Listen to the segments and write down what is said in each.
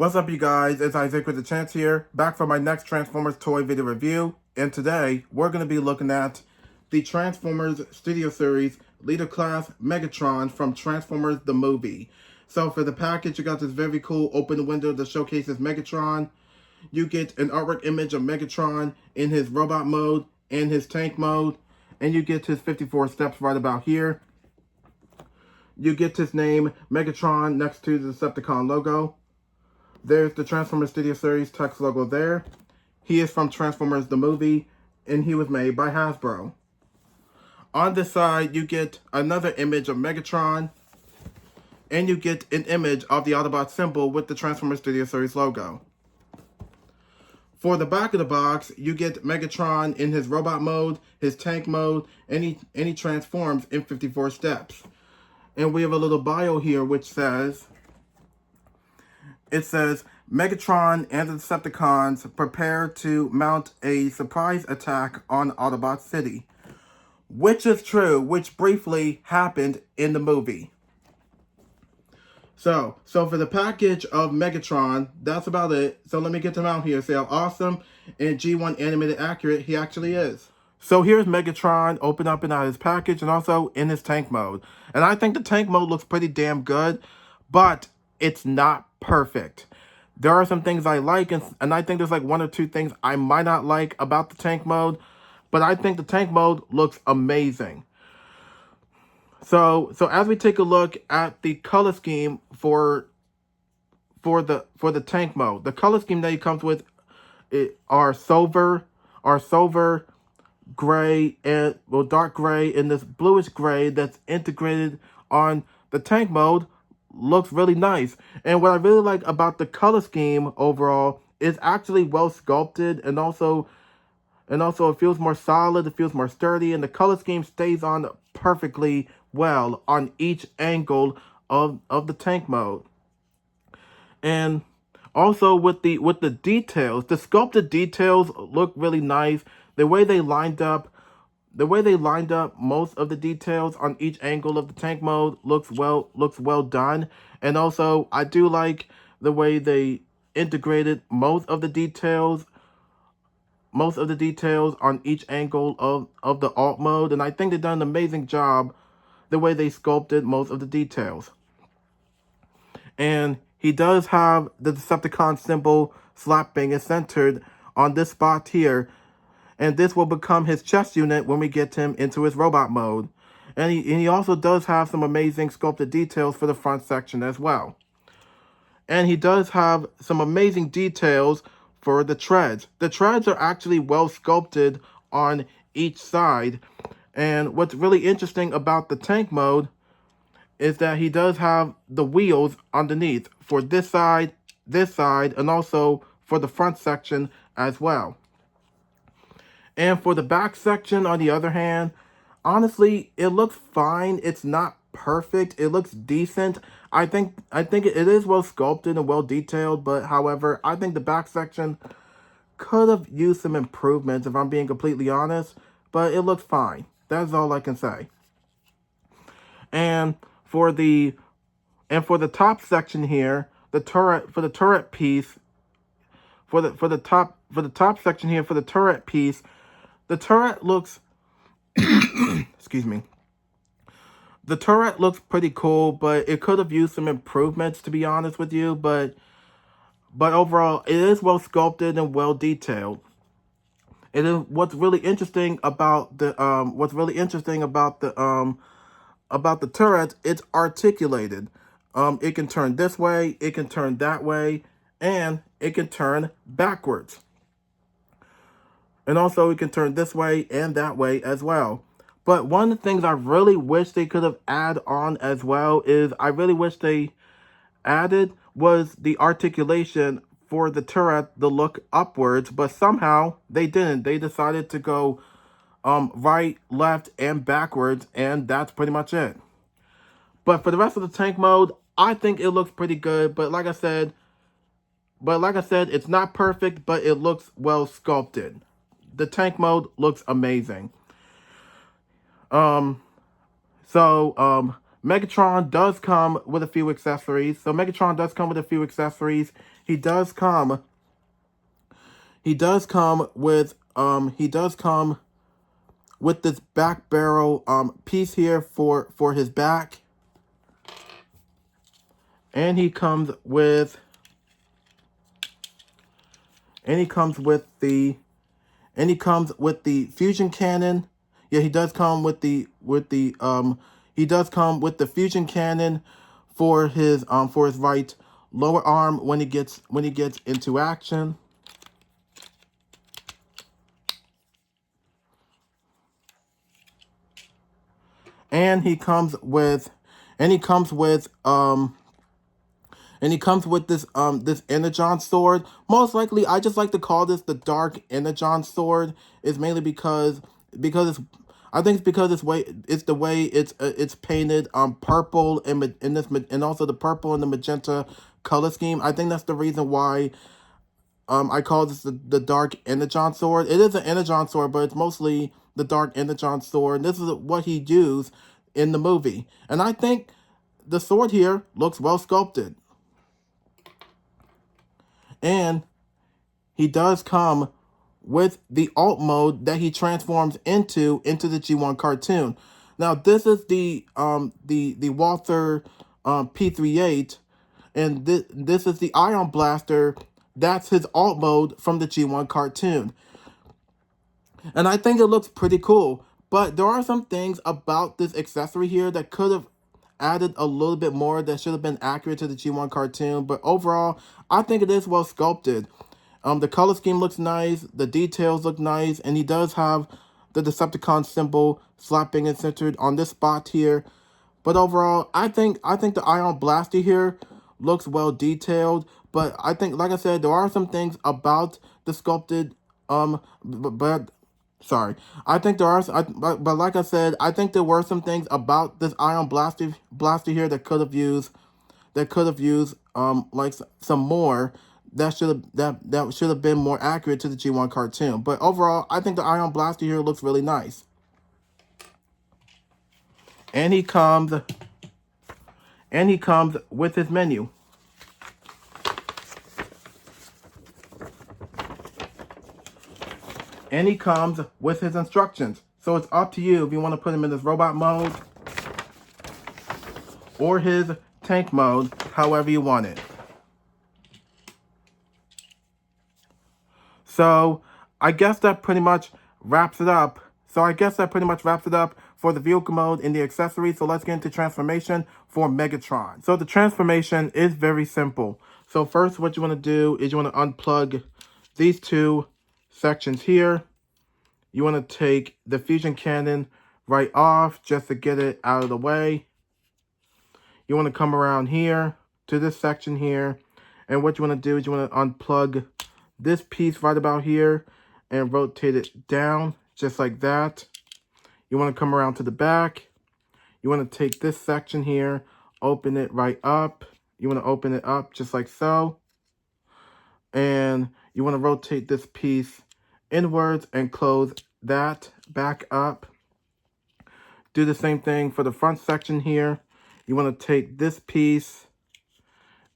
What's up, you guys? It's Isaac with the Chance here, back for my next Transformers toy video review. And today, we're going to be looking at the Transformers Studio Series Leader Class Megatron from Transformers the Movie. So for the package, you got this very cool open window that showcases Megatron. You get an artwork image of Megatron in his robot mode and his tank mode. And you get his 54 steps right about here. You get his name, Megatron, next to the Decepticon logo. There's the Transformers Studio Series text logo there. He is from Transformers the Movie, and he was made by Hasbro. On this side, you get another image of Megatron, and you get an image of the Autobot symbol with the Transformers Studio Series logo. For the back of the box, you get Megatron in his robot mode, his tank mode, and he transforms in 54 steps. And we have a little bio here which says, Megatron and the Decepticons prepare to mount a surprise attack on Autobot City. Which is true, which briefly happened in the movie. So for the package of Megatron, that's about it. So let me get him out here, see how awesome and G1 animated accurate he actually is. So here's Megatron open up and out his package and also in his tank mode. And I think the tank mode looks pretty damn good, but it's not perfect. There are some things I like, and I think there's like one or two things I might not like about the tank mode, but I think the tank mode looks amazing. So as we take a look at the color scheme for the tank mode, the color scheme that he comes with are silver, gray, and dark gray, and this bluish gray that's integrated on the tank mode. Looks really nice. And what I really like about the color scheme overall is actually well sculpted, and also it feels more solid, it feels more sturdy, and the color scheme stays on perfectly well on each angle of the tank mode. And also with the details, the sculpted details look really nice. The way they lined up most of the details on each angle of the tank mode looks well done. And also I do like the way they integrated most of the details on each angle of the alt mode, and I think they've done an amazing job the way they sculpted most of the details. And he does have the Decepticon symbol slapping is centered on this spot here. And this will become his chest unit when we get him into his robot mode. And he also does have some amazing sculpted details for the front section as well. And he does have some amazing details for the treads. The treads are actually well sculpted on each side. And what's really interesting about the tank mode is that he does have the wheels underneath for this side, and also for the front section as well. And for the back section, on the other hand, honestly, it looks fine. It's not perfect. It looks decent. I think it is well sculpted and well detailed, but however, I think the back section could have used some improvements, if I'm being completely honest, but it looks fine. That's all I can say. And for the top section here, the turret piece, for the top section here for the turret piece, the turret looks excuse me. The turret looks pretty cool, but it could have used some improvements, to be honest with you, but overall it is well sculpted and well detailed. It is what's really interesting about the turret, it's articulated. It can turn this way, it can turn that way, and it can turn backwards. And also it can turn this way and that way as well. But one of the things I really wish they could have added on as well is I really wish they added was the articulation for the turret, the look upwards, but somehow they didn't. They decided to go right, left, and backwards, and that's pretty much it. But for the rest of the tank mode, I think it looks pretty good, but like I said, it's not perfect, but it looks well sculpted. The tank mode looks amazing. Megatron does come with a few accessories. So Megatron does come with a few accessories. He does come with this back barrel piece here for his back. And he comes with the fusion cannon. Yeah, he does come with the fusion cannon for his right lower arm when he gets into action. And he comes with this Energon sword. Most likely, I just like to call this the Dark Energon sword. Is mainly because it's the way it's painted purple and also the purple and the magenta color scheme. I think that's the reason why I call this the Dark Energon sword. It is an Energon sword, but it's mostly the Dark Energon sword. This is what he used in the movie, and I think the sword here looks well sculpted. And he does come with the alt mode that he transforms into the G1 cartoon. Now this is the Walther P38, and this is the Ion Blaster. That's his alt mode from the G1 cartoon. And I think it looks pretty cool. But there are some things about this accessory here that could have added a little bit more, that should have been accurate to the G1 cartoon. But overall, I think it is well sculpted. The color scheme looks nice, the details look nice, and he does have the Decepticon symbol slapping and centered on this spot here. But overall, I think the Ion Blaster here looks well detailed. But I think, like I said, there are some things about the sculpted sorry. I think there are, but like I said, I think there were some things about this Ion Blaster here that could have used like some more that should have been more accurate to the G1 cartoon. But overall, I think the Ion Blaster here looks really nice. And he comes with his menu. And he comes with his instructions. So it's up to you if you want to put him in his robot mode or his tank mode, however you want it. So I guess that pretty much wraps it up. For the vehicle mode and the accessories. So let's get into transformation for Megatron. So the transformation is very simple. So first, what you want to do is you want to unplug these two sections here. You want to take the fusion cannon right off just to get it out of the way. You want to come around here to this section here, and what you want to do is you want to unplug this piece right about here and rotate it down just like that. You want to come around to the back. You want to take this section here, open it right up. You want to open it up just like so. And you want to rotate this piece inwards and close that back up. Do the same thing for the front section here. You want to take this piece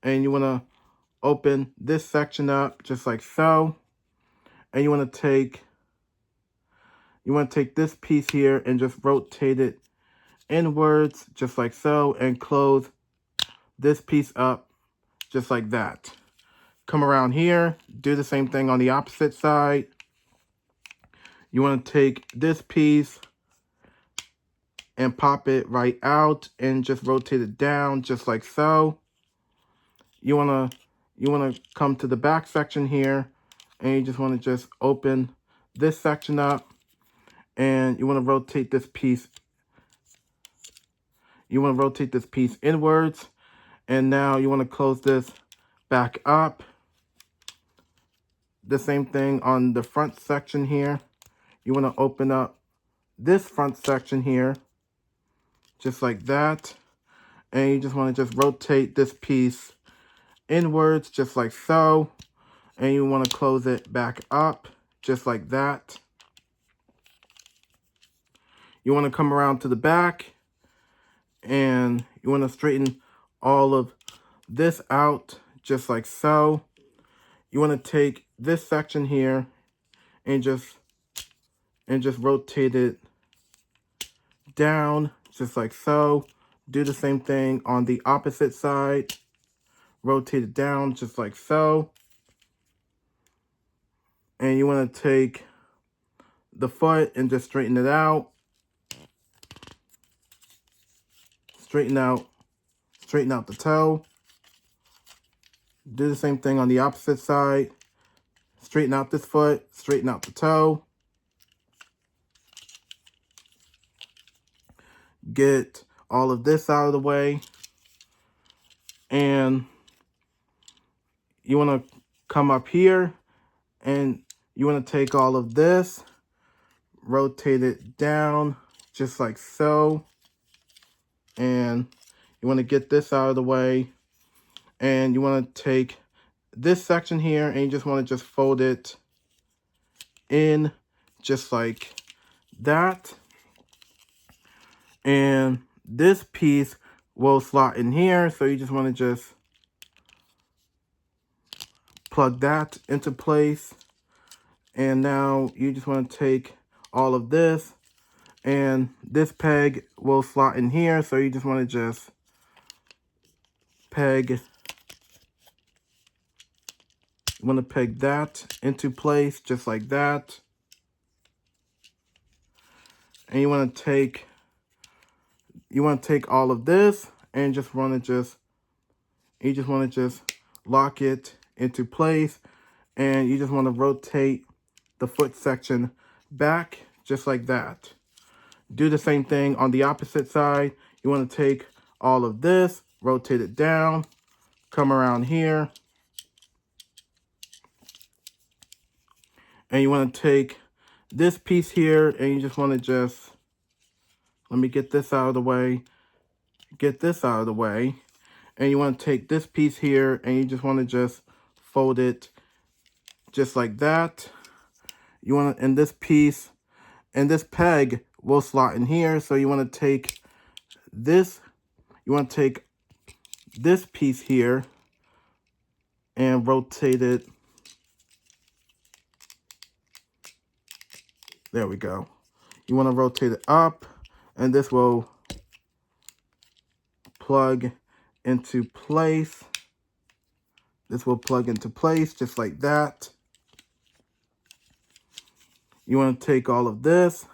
and you want to open this section up just like so. And you want to take this piece here and just rotate it inwards just like so and close this piece up just like that. Come around here, do the same thing on the opposite side. You want to take this piece and pop it right out and just rotate it down just like so. You want to come to the back section here and you just want to just open this section up and you want to rotate this piece. You want to rotate this piece inwards, and now you want to close this back up. The same thing on the front section here. You want to open up this front section here just like that, and you just want to just rotate this piece inwards just like so, and you want to close it back up just like that. You want to come around to the back and you want to straighten all of this out just like so. You want to take this section here and just rotate it down just like so. Do the same thing on the opposite side. Rotate it down just like so. And you want to take the foot and just straighten it out. Straighten out the toe. Do the same thing on the opposite side. Straighten out this foot, straighten out the toe. Get all of this out of the way. And you want to come up here and you want to take all of this, rotate it down just like so. And you want to get this out of the way. And you want to take this section here and you just want to just fold it in just like that. And this piece will slot in here, so you just want to just plug that into place. And now you just want to take all of this, and this peg will slot in here, so you just want to just peg that into place just like that. And you want to take all of this and you just want to just lock it into place, and you just want to rotate the foot section back just like that. Do the same thing on the opposite side. You want to take all of this, rotate it down, come around here, and you want to take this piece here and you just want to just, let me get this out of the way, and you want to take this piece here and you just want to just fold it just like that. You want to, and this piece and this peg will slot in here, so you want to take this, piece here and rotate it. There we go. You want to rotate it up, and this will plug into place. This will plug into place just like that. You want to take all of this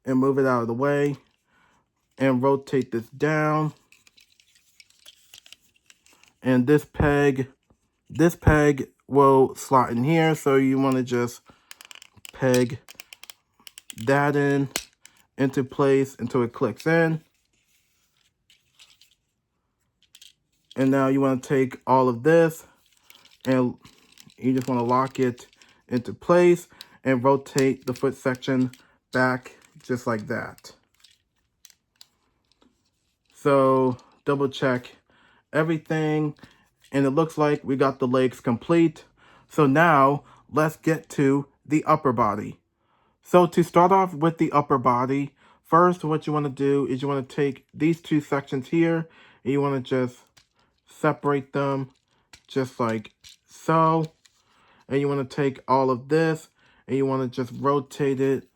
and move it out of the way and rotate this down. And this peg will slot in here, so you want to just peg that into place until it clicks in. And now you want to take all of this and you just want to lock it into place and rotate the foot section back just like that. So double check everything, and it looks like we got the legs complete. So now let's get to the upper body. So to start off with the upper body, first what you want to do is you want to take these two sections here and you want to just separate them just like so. And you want to take all of this and you want to just rotate it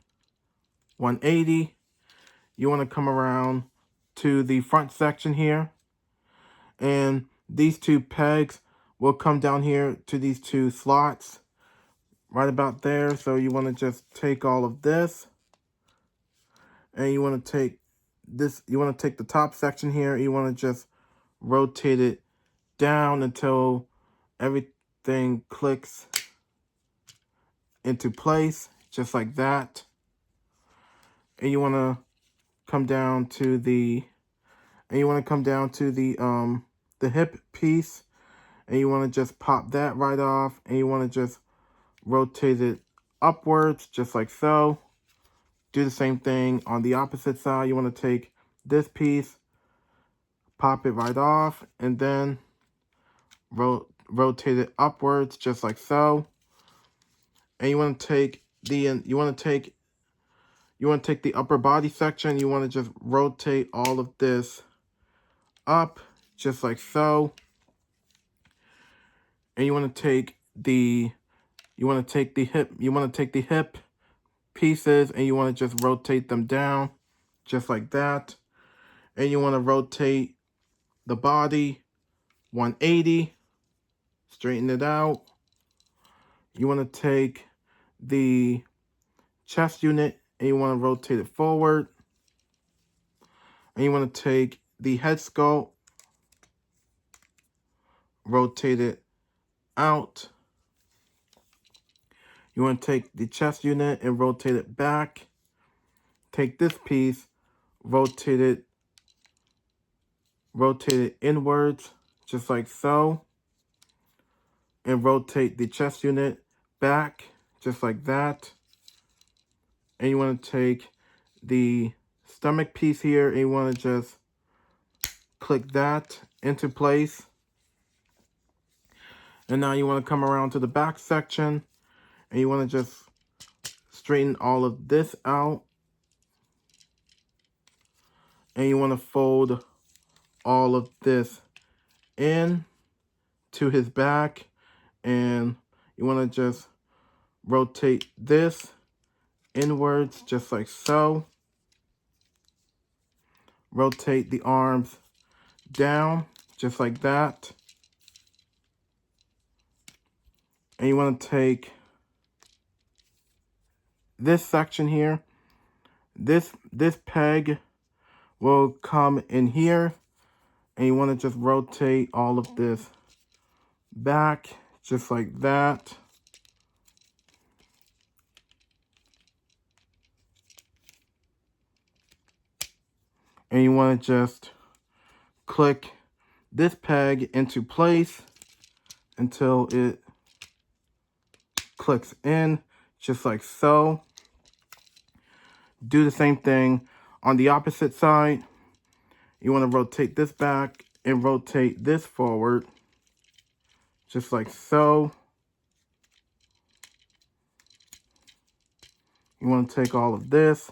180. You want to come around to the front section here, and these two pegs will come down here to these two slots right about there. So you want to just take all of this and you want to take this, you want to take the top section here, you want to just rotate it down until everything clicks into place just like that. And you want to come down to the the hip piece, and you want to just pop that right off, and you want to just rotate it upwards just like so. Do the same thing on the opposite side. You want to take this piece, pop it right off, and then rotate it upwards just like so. And you want to take you want to take the upper body section. You want to just rotate all of this up, just like so. And you want to take the hip pieces, and you want to just rotate them down, just like that. And you want to rotate the body 180, straighten it out. You want to take the chest unit and you want to rotate it forward. And you want to take the head sculpt, rotate it out. You want to take the chest unit and rotate it back. Take this piece, rotate it inwards, just like so. And rotate the chest unit back, just like that. And you want to take the stomach piece here and you want to just click that into place. And now you want to come around to the back section and you want to just straighten all of this out. And you want to fold all of this in to his back. And you want to just rotate this inwards, just like so. Rotate the arms down, just like that. And you want to take this section here. This peg will come in here. And you want to just rotate all of this back, just like that. And you want to just click this peg into place until it clicks in, just like so. Do the same thing on the opposite side. You want to rotate this back and rotate this forward, just like so. You want to take all of this,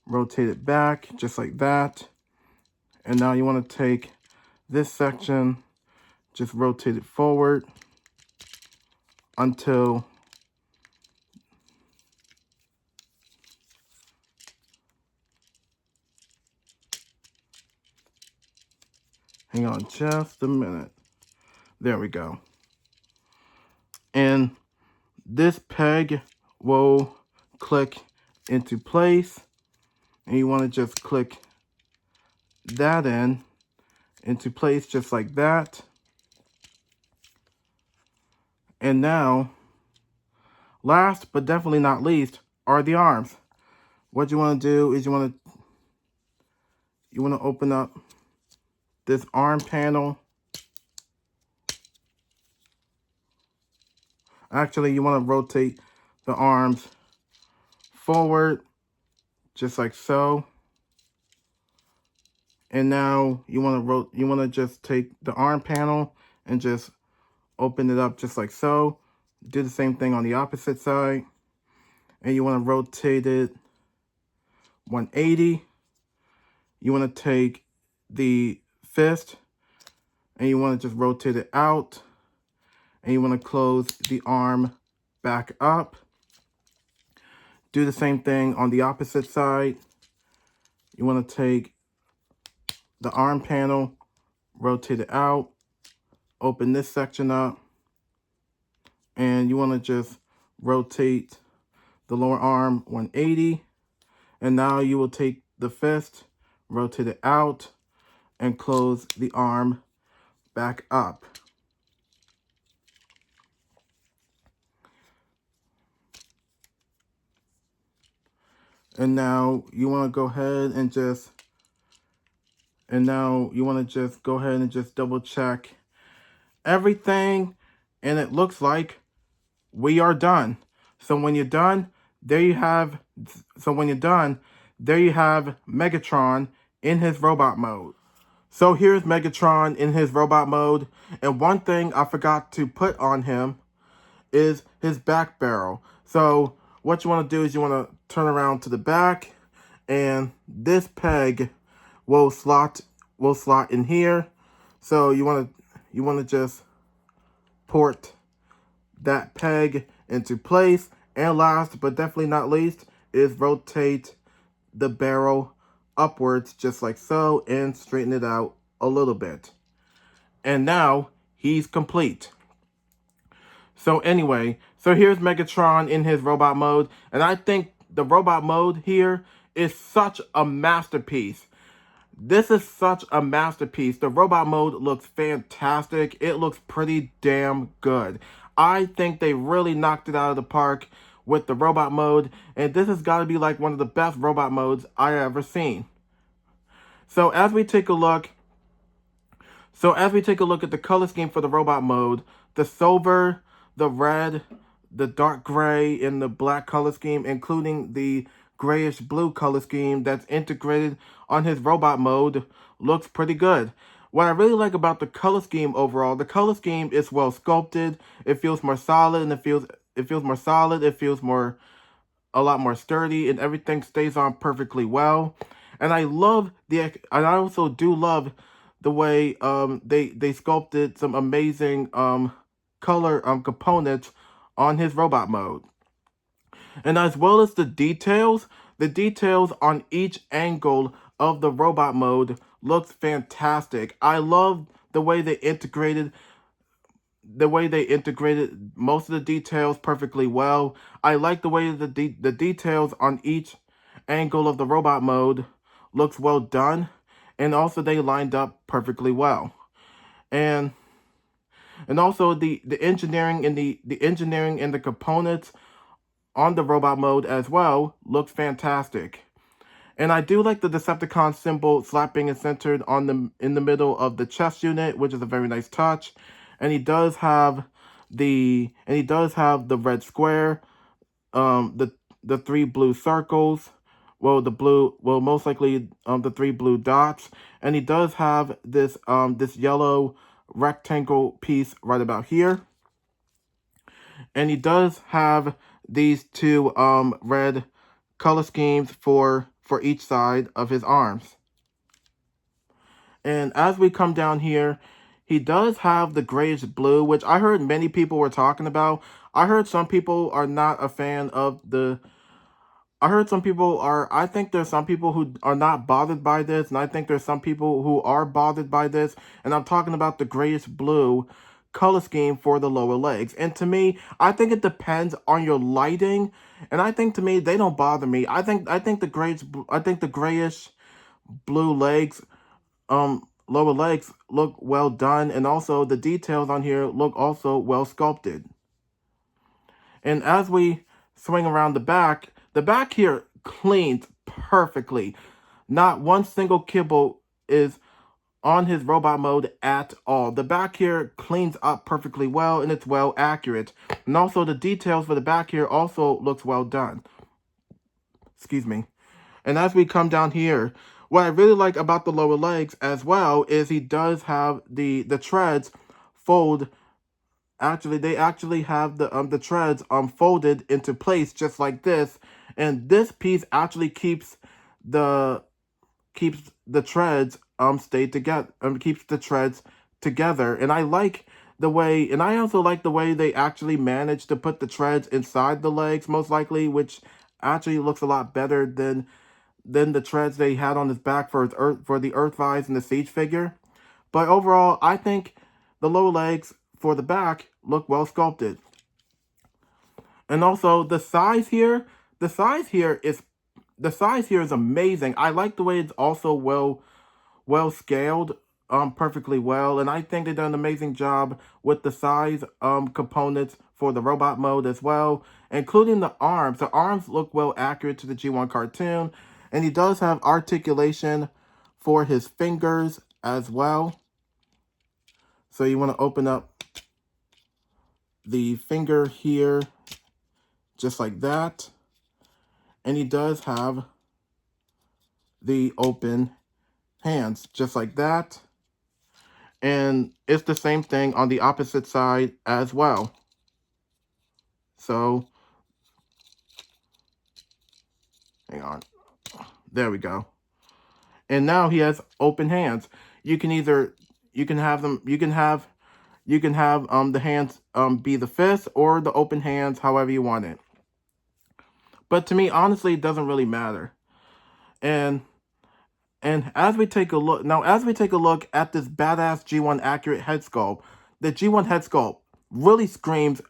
rotate it back, just like that. And now you want to take this section, just rotate it forward until hang on just a minute. There we go. And this peg will click into place. And you want to just click that into place, just like that. And now, last but definitely not least, are the arms. What you want to do is you want to open up this arm panel. Actually, you want to rotate the arms forward, just like so. And now you want to just take the arm panel and just open it up, just like so. Do the same thing on the opposite side. And you want to rotate it 180. You want to take the fist and you want to just rotate it out. And you want to close the arm back up. Do the same thing on the opposite side. You want to take the arm panel, rotate it out, open this section up, and you want to just rotate the lower arm 180. And now you will take the fist, rotate it out, and close the arm back up. And now you want to go ahead and just double check everything, and it looks like we are done. So when you're done, there you have Megatron in his robot mode. So here's Megatron in his robot mode, and one thing I forgot to put on him is his back barrel. So what you want to do is you want to turn around to the back, and this peg will slot in here. So you want to just port that peg into place. And last but definitely not least is rotate the barrel upwards just like so and straighten it out a little bit. And now he's complete. So anyway, so here's Megatron in his robot mode, and I think the robot mode here is such a masterpiece. This is such a masterpiece. The robot mode looks fantastic. It looks pretty damn good. I think they really knocked it out of the park with the robot mode, and this has got to be like one of the best robot modes I ever seen. So as we take a look at the color scheme for the robot mode, the silver, the red, the dark gray, and the black color scheme, including the grayish blue color scheme that's integrated on his robot mode, looks pretty good. What I really like about the color scheme overall, the color scheme is well sculpted. It feels more solid, and it feels more solid. It feels a lot more sturdy, and everything stays on perfectly well. And I also do love the way they sculpted some amazing color components on his robot mode. And as well as the details on each angle of the robot mode looks fantastic. I love the way they integrated most of the details perfectly well. I like the way the details on each angle of the robot mode looks well done, and also they lined up perfectly well. And also the engineering and the engineering and the components on the robot mode as well looks fantastic. And I do like the Decepticon symbol slapping and centered in the middle of the chest unit, which is a very nice touch. And he does have the red square, the three blue circles, most likely the three blue dots, and he does have this this yellow rectangle piece right about here. And he does have these two red color schemes for each side of his arms. And as we come down here, he does have the grayish blue, which I heard many people were talking about. I heard some people are not a fan of the... I think there's some people who are not bothered by this, and I think there's some people who are bothered by this, and I'm talking about the grayish blue color scheme for the lower legs. And to me, I think it depends on your lighting, and I think to me, they don't bother me. I think the grayish blue legs, lower legs look well done, and also the details on here look also well sculpted. And as we swing around the back here cleans perfectly. Not one single kibble is on his robot mode at all. The back here cleans up perfectly well, and it's well accurate. And also the details for the back here also looks well done. Excuse me. And as we come down here, what I really like about the lower legs as well is he does have the treads fold. Actually, they actually have the treads folded into place just like this, and this piece actually keeps the treads stay together, keeps the treads together. And I like the way, and I also like the way they actually managed to put the treads inside the legs, most likely, which actually looks a lot better than the treads they had on his back for the Earthrise and the Siege figure. But overall, I think the lower legs for the back look well sculpted. And also the size here is amazing. I like the way it's also well scaled perfectly well, and I think they've done an amazing job with the size components for the robot mode as well, including the arms. The arms look well accurate to the G1 cartoon, and he does have articulation for his fingers as well. So you want to open up the finger here just like that, and he does have the open hands just like that, and it's the same thing on the opposite side as well. So Hang on. There we go. And now he has open hands. You can either you can have them you can have the hands be the fists or the open hands, however you want it. But to me, honestly, it doesn't really matter. And as we take a look at this badass G1 accurate head sculpt, the G1 head sculpt really screams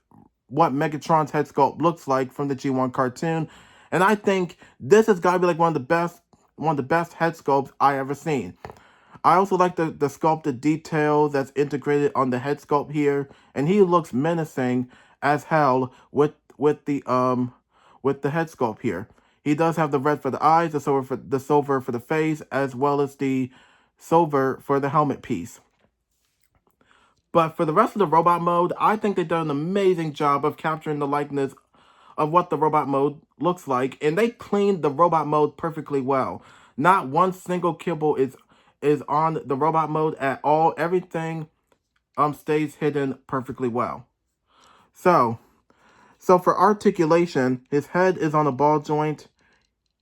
what Megatron's head sculpt looks like from the G1 cartoon. And I think this has got to be like one of the best head sculpts I ever seen. I also like the sculpted detail that's integrated on the head sculpt here, and he looks menacing as hell with the head sculpt here. He does have the red for the eyes, the silver for the face, as well as the silver for the helmet piece. But for the rest of the robot mode, I think they've done an amazing job of capturing the likeness of what the robot mode looks like, and they cleaned the robot mode perfectly well. Not one single kibble is on the robot mode at all. Everything stays hidden perfectly well. So for articulation, his head is on a ball joint.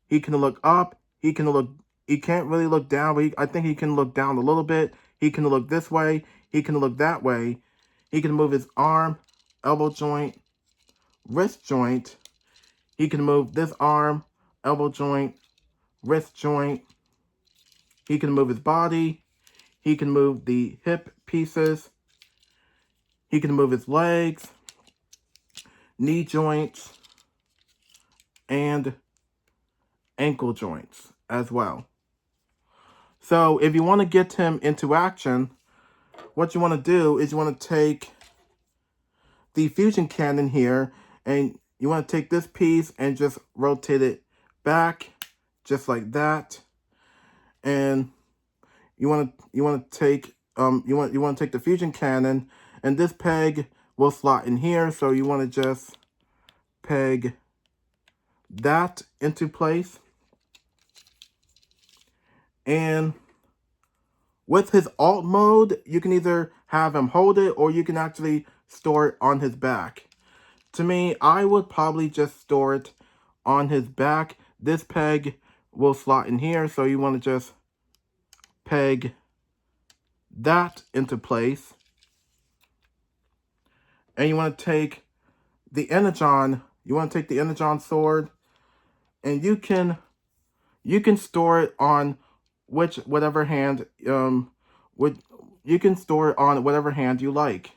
He can look up. He can't really look down, but I think he can look down a little bit. He can look this way. He can look that way. He can move his arm, elbow joint, wrist joint. He can move this arm, elbow joint, wrist joint. He can move his body. He can move the hip pieces. He can move his legs, knee joints, and ankle joints as well. So if you want to get him into action, what you want to do is you want to take the fusion cannon here, and you want to take this piece and just rotate it back just like that. And you want to take the fusion cannon, and this peg will slot in here, so you want to just peg that into place. And with his alt mode, you can either have him hold it or you can actually store it on his back. To me, I would probably just store it on his back. This peg will slot in here, so you want to just peg that into place. And you want to take the Energon, sword, and you can store it on whatever hand you like.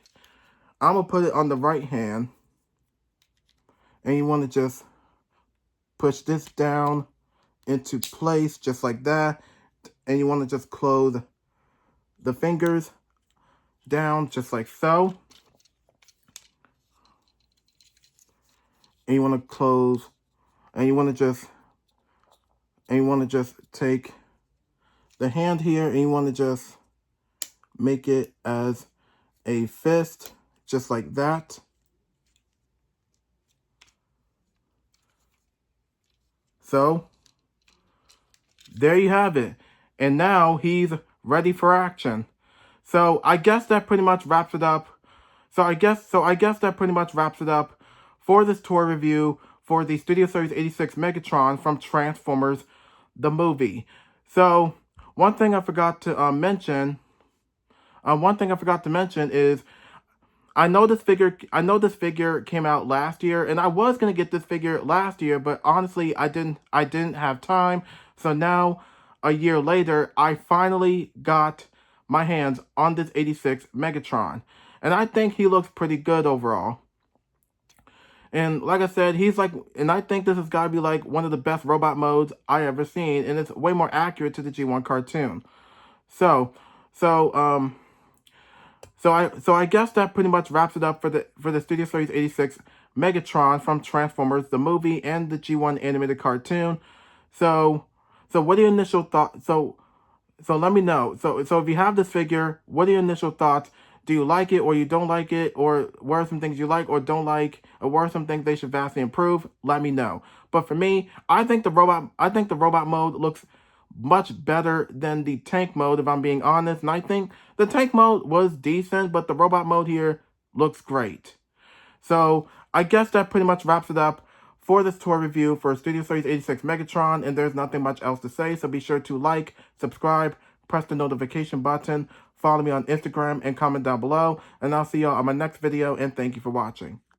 I'm gonna put it on the right hand, and you want to just push this down into place just like that, and you want to just close the fingers down just like so, and you want to close, and you want to just take the hand here, and you want to just make it as a fist, just like that. So, there you have it. And now he's ready for action. So, I guess that pretty much wraps it up. I guess that pretty much wraps it up for this tour review for the Studio Series 86 Megatron from Transformers the movie. So, one thing I forgot to mention is I know this figure came out last year, and I was gonna get this figure last year, but honestly, I didn't have time. So now, a year later, I finally got my hands on this 86 Megatron, and I think he looks pretty good overall. And like I said, I think this has got to be like one of the best robot modes I ever seen, and it's way more accurate to the G1 cartoon. So I guess that pretty much wraps it up for the Studio Series 86 Megatron from Transformers the movie and the G1 animated cartoon. So what are your initial thoughts? So let me know. So if you have this figure, what are your initial thoughts? Do you like it or you don't like it? Or what are some things you like or don't like? Or what are some things they should vastly improve? Let me know. But for me, I think the robot mode looks much better than the tank mode, if I'm being honest. And I think the tank mode was decent, but the robot mode here looks great. So I guess that pretty much wraps it up for this toy review for Studio Series 86 Megatron, and there's nothing much else to say, so be sure to like, subscribe, press the notification button, follow me on Instagram, and comment down below, and I'll see y'all on my next video, and thank you for watching.